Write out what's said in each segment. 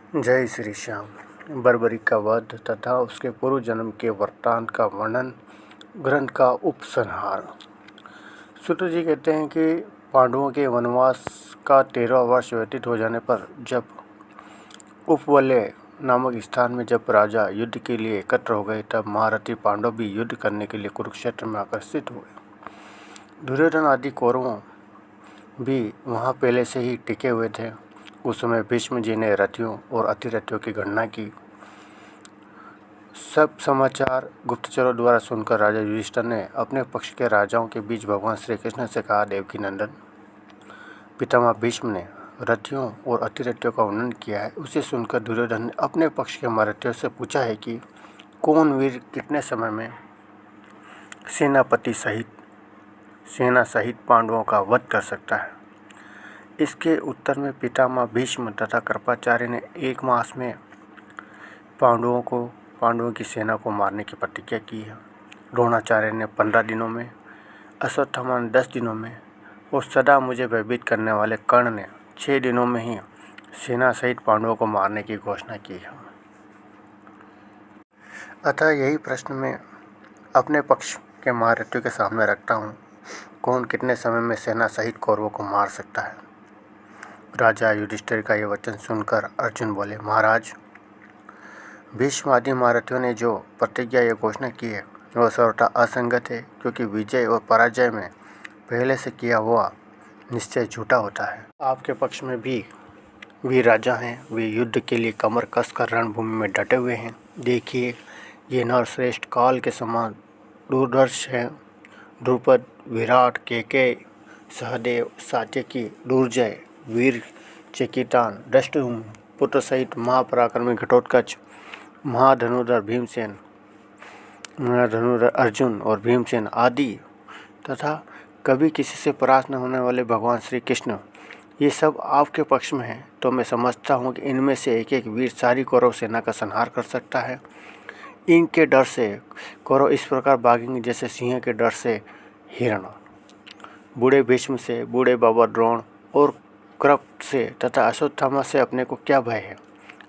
जय श्री श्याम। बर्बरी का वध तथा उसके पूर्व जन्म के वृत्तांत का वर्णन, ग्रंथ का उपसंहार। सूत जी कहते हैं कि पांडवों के वनवास का 13वां वर्ष व्यतीत हो जाने पर जब उपवलय नामक स्थान में जब राजा युद्ध के लिए एकत्र हो गए, तब महारथी पांडव भी युद्ध करने के लिए कुरुक्षेत्र में आकर्षित हुए। दुर्योधन आदि कौरवों भी वहाँ पहले से ही टिके हुए थे। उस समय भीष्म जी ने रथियों और अतिरथियों की गणना की। सब समाचार गुप्तचरों द्वारा सुनकर राजा युधिष्ठिर ने अपने पक्ष के राजाओं के बीच भगवान श्री कृष्ण से कहा, देवकी नंदन, पितामह भीष्म ने रथियों और अतिरथियों का वर्णन किया है। उसे सुनकर दुर्योधन ने अपने पक्ष के महारथियों से पूछा है कि कौन वीर कितने समय में सेना सहित पांडवों का वध कर सकता है। इसके उत्तर में पितामह भीष्म तथा कृपाचार्य ने 1 मास में पांडवों की सेना को मारने की प्रतिज्ञा की है। द्रोणाचार्य ने 15 दिनों में, अश्वत्थामा ने 10 दिनों में और सदा मुझे भयभीत करने वाले कर्ण ने 6 दिनों में ही सेना सहित पांडवों को मारने की घोषणा की है। अतः यही प्रश्न मैं अपने पक्ष के महारथियों के सामने रखता हूँ, कौन कितने समय में सेना सहित कौरवों को मार सकता है। राजा युधिष्ठिर का यह वचन सुनकर अर्जुन बोले, महाराज, भीष्म आदि महारथियों ने जो प्रतिज्ञा या घोषणा की है वह सर्वथा असंगत है, क्योंकि विजय और पराजय में पहले से किया हुआ निश्चय झूठा होता है। आपके पक्ष में भी वीर राजा हैं, वे युद्ध के लिए कमर कसकर रणभूमि में डटे हुए हैं। देखिए, ये नरश्रेष्ठ काल के समान दूरदर्श हैं। द्रुपद, विराट, केकय, सहदेव, सात्यकी, दुर्जय, वीर चेकितान, दृष्टद्युम्न पुत्र सहित महापराक्रमी घटोत्कच, महाधनुर्धर अर्जुन और भीमसेन आदि तथा कभी किसी से परास्त न होने वाले भगवान श्री कृष्ण, ये सब आपके पक्ष में हैं। तो मैं समझता हूँ कि इनमें से एक एक वीर सारी कौरव सेना का संहार कर सकता है। इनके डर से कौरव इस प्रकार भागेंगे जैसे सिंह के डर से हिरण। बूढ़े भीष्म से, बूढ़े बाबा द्रोण और कृप से तथा अश्वत्थामा से अपने को क्या भय है।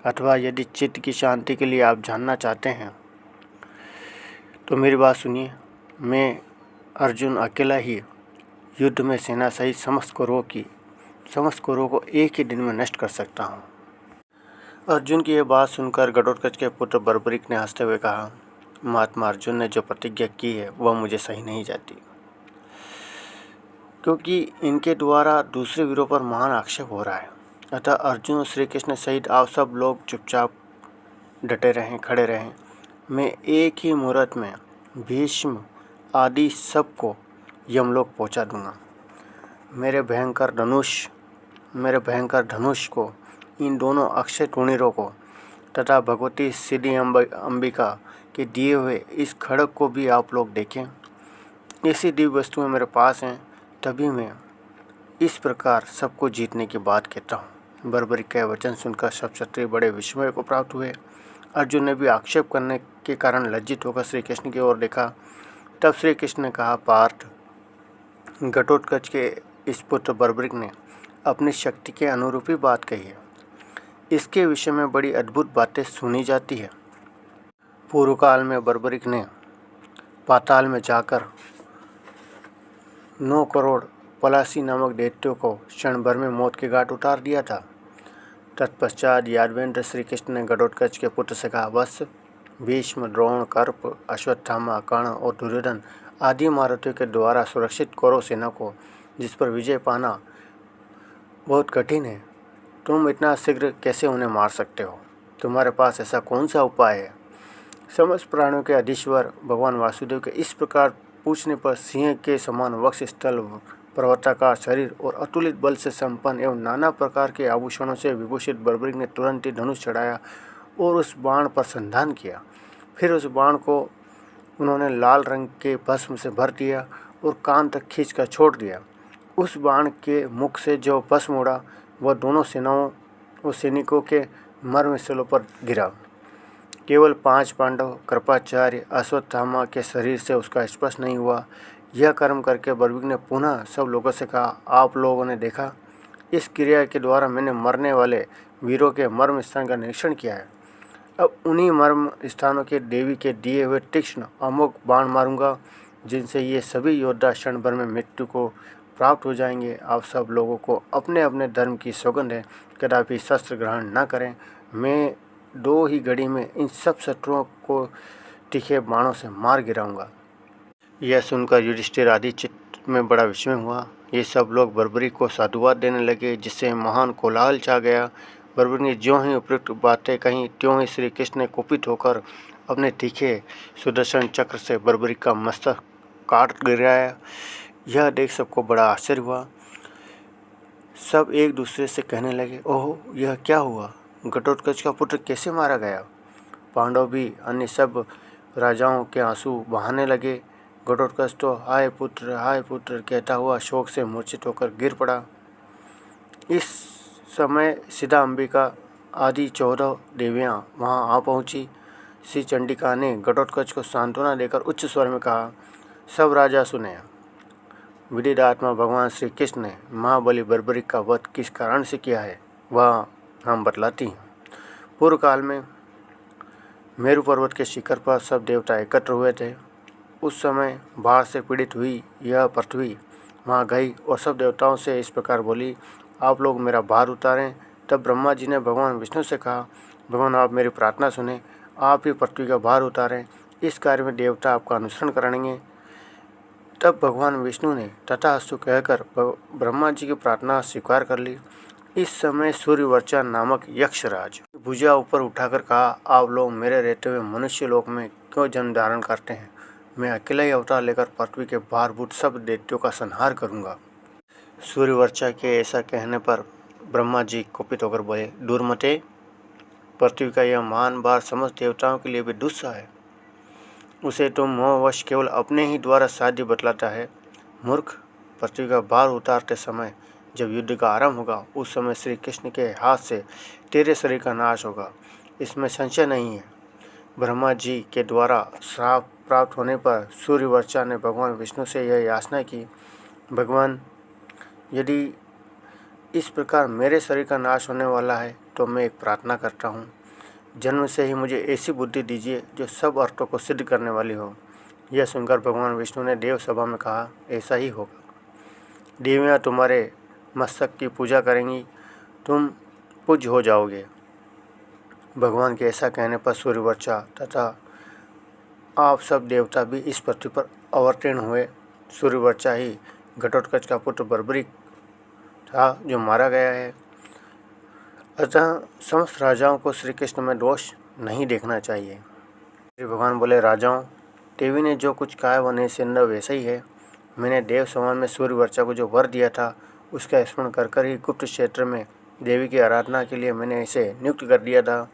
अथवा यदि चित्त की शांति के लिए आप जानना चाहते हैं तो मेरी बात सुनिए। मैं अर्जुन अकेला ही युद्ध में सेना सहित समस्त कौरवों को एक ही दिन में नष्ट कर सकता हूँ। अर्जुन की यह बात सुनकर घटोत्कच के पुत्र बर्बरीक ने हंसते हुए कहा, महात्मा अर्जुन ने जो प्रतिज्ञा की है वह मुझे सही नहीं जाती, क्योंकि इनके द्वारा दूसरे वीरों पर महान आक्षेप हो रहा है। अतः अर्जुन और श्री कृष्ण सहित आप सब लोग चुपचाप डटे रहें, खड़े रहें। मैं एक ही मुहूर्त में भीष्म आदि सबको यमलोक पहुंचा दूंगा। मेरे भयंकर धनुष को, इन दोनों अक्षय टुणिरों को तथा भगवती सिद्धि अंबिका के दिए हुए इस खड्ग को भी आप लोग देखें। ऐसी दिव्य वस्तुएं मेरे पास हैं, तभी मैं इस प्रकार सबको जीतने की बात कहता हूँ। बर्बरीक का वचन सुनकर सब क्षत्रिय बड़े विस्मय को प्राप्त हुए। अर्जुन ने भी आक्षेप करने के कारण लज्जित होकर श्री कृष्ण की ओर देखा। तब श्री कृष्ण ने कहा, पार्थ, घटोत्कच के इस पुत्र बर्बरीक ने अपनी शक्ति के अनुरूप ही बात कही है। इसके विषय में बड़ी अद्भुत बातें सुनी जाती है। पूर्व काल में बर्बरीक ने पाताल में जाकर 9 करोड़ पलासी नामक दैत्यों को क्षण भर में मौत के घाट उतार दिया था। तत्पश्चात यादवेंद्र श्री कृष्ण ने घटोत्कच के पुत्र से कहा, वत्स, भीष्म, द्रोण, कर्प, अश्वत्थामा, कर्ण और दुर्योधन आदि महारथियों के द्वारा सुरक्षित कौरव सेना को, जिस पर विजय पाना बहुत कठिन है, तुम इतना शीघ्र कैसे उन्हें मार सकते हो? तुम्हारे पास ऐसा कौन सा उपाय है? समस्त प्राणियों के अधीश्वर भगवान वासुदेव के इस प्रकार पूछने पर सिंह के समान वक्ष स्थल, पर्वताकार शरीर और अतुलित बल से संपन्न एवं नाना प्रकार के आभूषणों से विभूषित बर्बरीक ने तुरंत ही धनुष चढ़ाया और उस बाण पर संधान किया। फिर उस बाण को उन्होंने लाल रंग के भस्म से भर दिया और कान तक खींचकर छोड़ दिया। उस बाण के मुख से जो भस्म उड़ा वह दोनों सेनाओं और सैनिकों के मर्मस्थलों पर गिरा। केवल 5 पांडव, कृपाचार्य, अश्वत्थामा के शरीर से उसका स्पर्श नहीं हुआ। यह कर्म करके बर्बरीक ने पुनः सब लोगों से कहा, आप लोगों ने देखा, इस क्रिया के द्वारा मैंने मरने वाले वीरों के मर्म स्थान का निरीक्षण किया है। अब उन्हीं मर्म स्थानों के देवी के दिए हुए तीक्ष्ण अमोघ बाण मारूंगा, जिनसे ये सभी योद्धा क्षण भर में मृत्यु को प्राप्त हो जाएंगे। आप सब लोगों को अपने अपने धर्म की सौगंध है, कदापि शस्त्र ग्रहण न करें। मैं 2 ही घड़ी में इन सब शत्रुओं को तीखे बाणों से मार गिराऊंगा। यह सुनकर युधिष्ठिर आदि चित्त में बड़ा विस्मय हुआ। ये सब लोग बर्बरी को साधुवाद देने लगे, जिससे महान कोलाहल छा गया। बर्बरी ने ज्यों ही उपयुक्त बातें कहीं, त्यों ही श्री कृष्ण ने कुपित होकर अपने तीखे सुदर्शन चक्र से बर्बरी का मस्तक काट गिराया। यह देख सबको बड़ा आश्चर्य हुआ। सब एक दूसरे से कहने लगे, ओह, यह क्या हुआ? घटोत्कच का पुत्र कैसे मारा गया? पांडव भी अन्य सब राजाओं के आंसू बहाने लगे। घटोत्कच तो हाय पुत्र कहता हुआ शोक से मूर्छित होकर गिर पड़ा। इस समय सीधा अंबिका आदि 14 देवियां वहां आ पहुंची। श्री चंडिका ने घटोत्कच को सांत्वना देकर उच्च स्वर में कहा, सब राजा सुने, विदित आत्मा भगवान श्री कृष्ण ने महाबली बर्बरी का वध किस कारण से किया है, वह हम बतलाती हैं। पूर्व काल में मेरु पर्वत के शिखर पर सब देवता एकत्र हुए थे। उस समय बाढ़ से पीड़ित हुई यह पृथ्वी वहाँ गई और सब देवताओं से इस प्रकार बोली, आप लोग मेरा भार उतारें। तब ब्रह्मा जी ने भगवान विष्णु से कहा, भगवान आप मेरी प्रार्थना सुने, आप ही पृथ्वी का भार उतारें। इस कार्य में देवता आपका अनुसरण करेंगे। तब भगवान विष्णु ने तथास्तु कहकर ब्रह्मा जी की प्रार्थना स्वीकार कर ली। इस समय सूर्यवर्चा नामक यक्षराज भुजा ऊपर उठाकर कहा, आप लोग मेरे रहते हुए मनुष्य लोक में क्यों जन्म धारण करते हैं? मैं अकेला ही अवतार लेकर पृथ्वी के भारभूत सब दैत्यों का संहार करूंगा। सूर्यवर्चा के ऐसा कहने पर ब्रह्मा जी कुपित होकर बोले, दूर मते, पृथ्वी का यह महान भार समस्त देवताओं के लिए भी दुस्सह है। उसे तुम मोहवश केवल अपने ही द्वारा साध्य बतलाता है। मूर्ख, पृथ्वी का भार उतारते समय जब युद्ध का आरंभ होगा, उस समय श्री कृष्ण के हाथ से तेरे शरीर का नाश होगा, इसमें संशय नहीं है। ब्रह्मा जी के द्वारा श्राप प्राप्त होने पर सूर्यवर्चा ने भगवान विष्णु से यह याचना की, भगवान, यदि इस प्रकार मेरे शरीर का नाश होने वाला है तो मैं एक प्रार्थना करता हूँ, जन्म से ही मुझे ऐसी बुद्धि दीजिए जो सब अर्थों को सिद्ध करने वाली हो। यह सुनकर भगवान विष्णु ने देव सभा में कहा, ऐसा ही होगा। देवियाँ तुम्हारे मस्तक की पूजा करेंगी, तुम पूज्य हो जाओगे। भगवान के ऐसा कहने पर सूर्यवर्चा तथा आप सब देवता भी इस पृथ्वी पर अवतीर्ण हुए। सूर्यवर्चा ही घटोत्कच का पुत्र बर्बरी था जो मारा गया है। अतः समस्त राजाओं को श्री कृष्ण में दोष नहीं देखना चाहिए। श्री भगवान बोले, राजाओं, देवी ने जो कुछ कहा वह निसंदेह वैसा ही है। मैंने देव समान में सूर्यवर्चा को जो वर दिया था उसका स्मरण कर ही गुप्त क्षेत्र में देवी की आराधना के लिए मैंने इसे नियुक्त कर दिया था।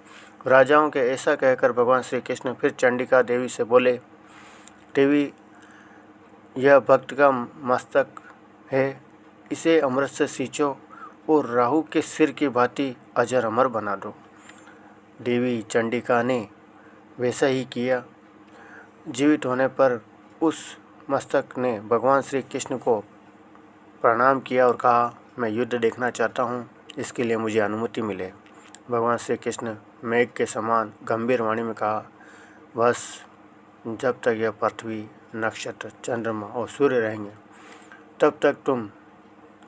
राजाओं के ऐसा कहकर भगवान श्री कृष्ण फिर चंडिका देवी से बोले, देवी, यह भक्त का मस्तक है, इसे अमृत से सींचो और राहु के सिर की भांति अजर अमर बना दो। देवी चंडिका ने वैसा ही किया। जीवित होने पर उस मस्तक ने भगवान श्री कृष्ण को प्रणाम किया और कहा, मैं युद्ध देखना चाहता हूँ, इसके लिए मुझे अनुमति मिले। भगवान श्री कृष्ण मेघ के समान गंभीर वाणी में कहा, बस जब तक यह पृथ्वी, नक्षत्र, चंद्रमा और सूर्य रहेंगे तब तक तुम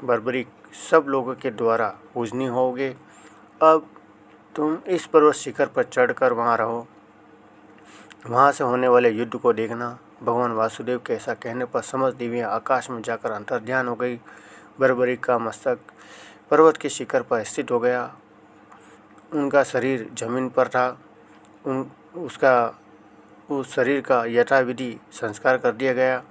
बर्बरी सब लोगों के द्वारा पूजनीय होगे। अब तुम इस पर्वत शिखर पर चढ़कर वहाँ रहो, वहाँ से होने वाले युद्ध को देखना। भगवान वासुदेव के ऐसा कहने पर समस्त देवियाँ आकाश में जाकर अंतर्ध्यान हो गई। बर्बरी का मस्तक पर्वत के शिखर पर स्थित हो गया। उनका शरीर जमीन पर था। उस शरीर का यथाविधि संस्कार कर दिया गया।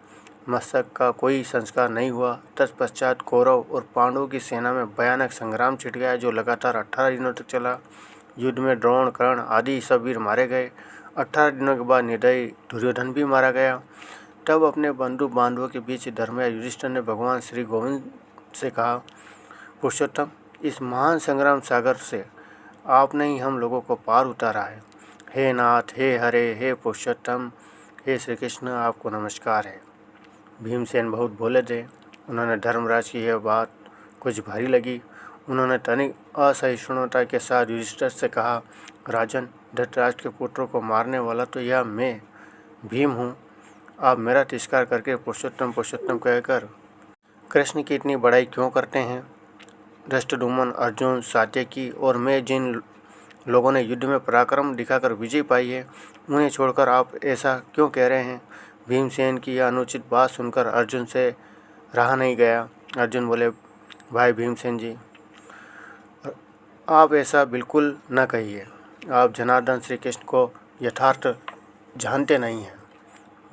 मस्तक का कोई संस्कार नहीं हुआ। तत्पश्चात कौरव और पांडवों की सेना में भयानक संग्राम छिड़ गया, जो लगातार 18 दिनों तक चला। युद्ध में द्रोण, कर्ण आदि सब वीर मारे गए। 18 दिनों के बाद निर्दयी दुर्योधन भी मारा गया। तब अपने बंधु बांधवों के बीच धर्मराज युधिष्ठिर ने भगवान श्री गोविंद से कहा, पुरुषोत्तम, इस महान संग्राम सागर से आपने ही हम लोगों को पार उतारा है। हे नाथ, हे हरे, हे पुरुषोत्तम, हे श्री कृष्ण, आपको नमस्कार है। भीमसेन बहुत भोले थे। उन्होंने धर्मराज की यह बात कुछ भारी लगी। उन्होंने तनिक असहिष्णुता के साथ युधिष्ठिर से कहा, राजन, धृतराष्ट्र के पुत्रों को मारने वाला तो यह मैं भीम हूँ। आप मेरा तिरस्कार करके पुरुषोत्तम पुरुषोत्तम कहकर कृष्ण की इतनी बड़ाई क्यों करते हैं? धृष्टद्युम्न, अर्जुन, सात्यकी और मैं जिन लोगों ने युद्ध में पराक्रम दिखाकर विजय पाई है, उन्हें छोड़कर आप ऐसा क्यों कह रहे हैं? भीमसेन की यह अनुचित बात सुनकर अर्जुन से रहा नहीं गया। अर्जुन बोले, भाई भीमसेन जी, आप ऐसा बिल्कुल न कहिए। आप जनार्दन श्री कृष्ण को यथार्थ जानते नहीं हैं।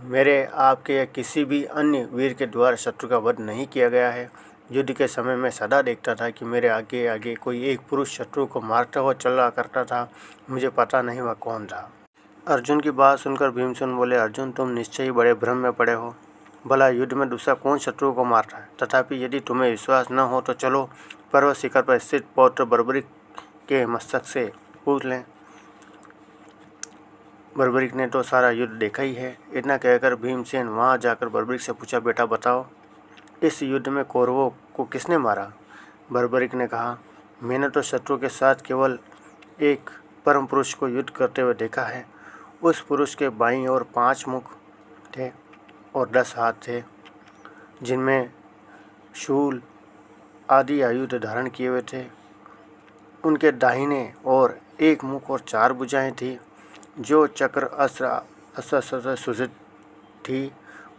मेरे आपके या किसी भी अन्य वीर के द्वारा शत्रु का वध नहीं किया गया है। युद्ध के समय मैं सदा देखता था कि मेरे आगे आगे कोई एक पुरुष शत्रु को मारता हुआ चल रहा करता था। मुझे पता नहीं वह कौन था। अर्जुन की बात सुनकर भीमसेन बोले, अर्जुन, तुम निश्चय ही बड़े भ्रम में पड़े हो। भला युद्ध में दूसरा कौन शत्रु को मारता है? तथापि यदि तुम्हें विश्वास न हो तो चलो पर्वत शिखर पर स्थित पौत्र बर्बरिक के मस्तक से पूछ लें। बर्बरिक ने तो सारा युद्ध देखा ही है। इतना कहकर भीमसेन वहां जाकर बर्बरिक से पूछा, बेटा बताओ, इस युद्ध में कौरवों को किसने मारा? बर्बरिक ने कहा, मैंने तो शत्रु के साथ केवल एक परम पुरुष को युद्ध करते हुए देखा है। उस पुरुष के बाईं ओर 5 मुख थे और 10 हाथ थे, जिनमें शूल आदि आयुध धारण किए हुए थे। उनके दाहिने ओर 1 मुख और 4 भुजाएं थी, जो चक्र अस्त्र सुसज्जित थी।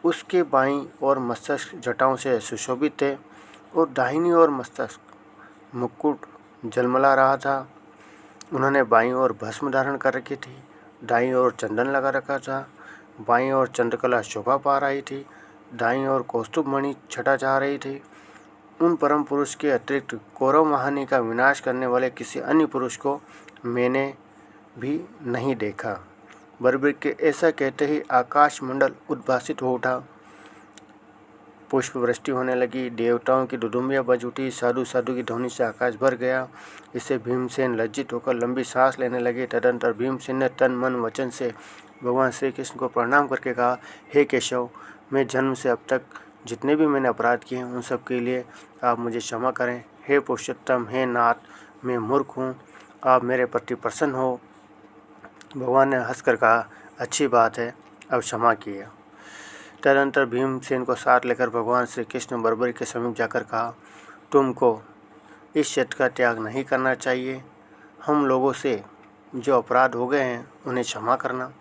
उसके बाईं ओर मस्तक जटाओं से सुशोभित थे और दाहिनी ओर मस्तक मुकुट झलमला रहा था। उन्होंने बाईं ओर भस्म धारण कर रखी थी, दाईं ओर चंदन लगा रखा था, बाईं ओर चंद्रकला शोभा पा रही थी, दाईं ओर कौस्तुभ मणि छटा जा रही थी। उन परम पुरुष के अतिरिक्त कौरव महानी का विनाश करने वाले किसी अन्य पुरुष को मैंने भी नहीं देखा। बर्बरिक के ऐसा कहते ही आकाश मंडल उद्भासित हो उठा। पुष्प वृष्टि होने लगी, देवताओं की दुदुम्बियां बज उठी, साधु साधु की ध्वनि से आकाश भर गया। इससे भीमसेन लज्जित होकर लंबी सांस लेने लगे। तदंतर भीमसेन ने तन मन वचन से भगवान श्री कृष्ण को प्रणाम करके कहा, हे केशव, मैं जन्म से अब तक जितने भी मैंने अपराध किए हैं उन सब के लिए आप मुझे क्षमा करें। हे पुरुषोत्तम, हे नाथ, मैं मूर्ख हूँ, आप मेरे प्रति प्रसन्न हो। भगवान ने हंसकर कहा, अच्छी बात है, अब क्षमा किया। तदनंतर भीमसेन को साथ लेकर भगवान श्री कृष्ण बर्बरिक के समीप जाकर कहा, तुमको इस क्षेत्र का त्याग नहीं करना चाहिए। हम लोगों से जो अपराध हो गए हैं उन्हें क्षमा करना।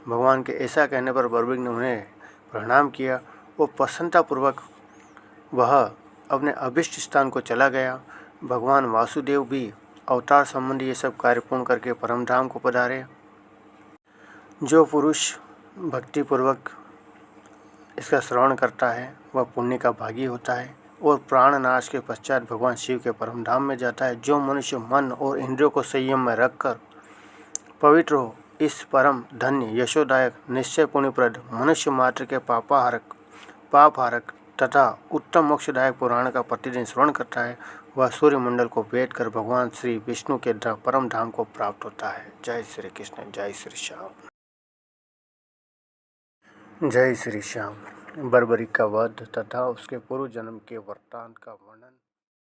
भगवान के ऐसा कहने पर बर्बरिक ने उन्हें प्रणाम किया। वो प्रसन्नतापूर्वक वह अपने अभिष्ट स्थान को चला गया। भगवान वासुदेव भी अवतार संबंधी ये सब कार्य पूर्ण करके परमधाम को पधारे। जो पुरुष भक्तिपूर्वक इसका श्रवण करता है वह पुण्य का भागी होता है और प्राणनाश के पश्चात भगवान शिव के परमधाम में जाता है। जो मनुष्य मन और इंद्रियों को संयम में रखकर पवित्र हो, इस परम धन्य यशोदायक निश्चय पुण्यप्रद मनुष्य मात्र के पापहारक तथा उत्तम मोक्षदायक पुराण का प्रतिदिन श्रवण करता है, वह सूर्यमंडल को भेद कर भगवान श्री विष्णु के परम धाम को प्राप्त होता है। जय श्री कृष्ण, जय श्री श्याम। जय श्री श्याम। बर्बरिक का वध तथा उसके पूर्व जन्म के वृत्तांत का वर्णन।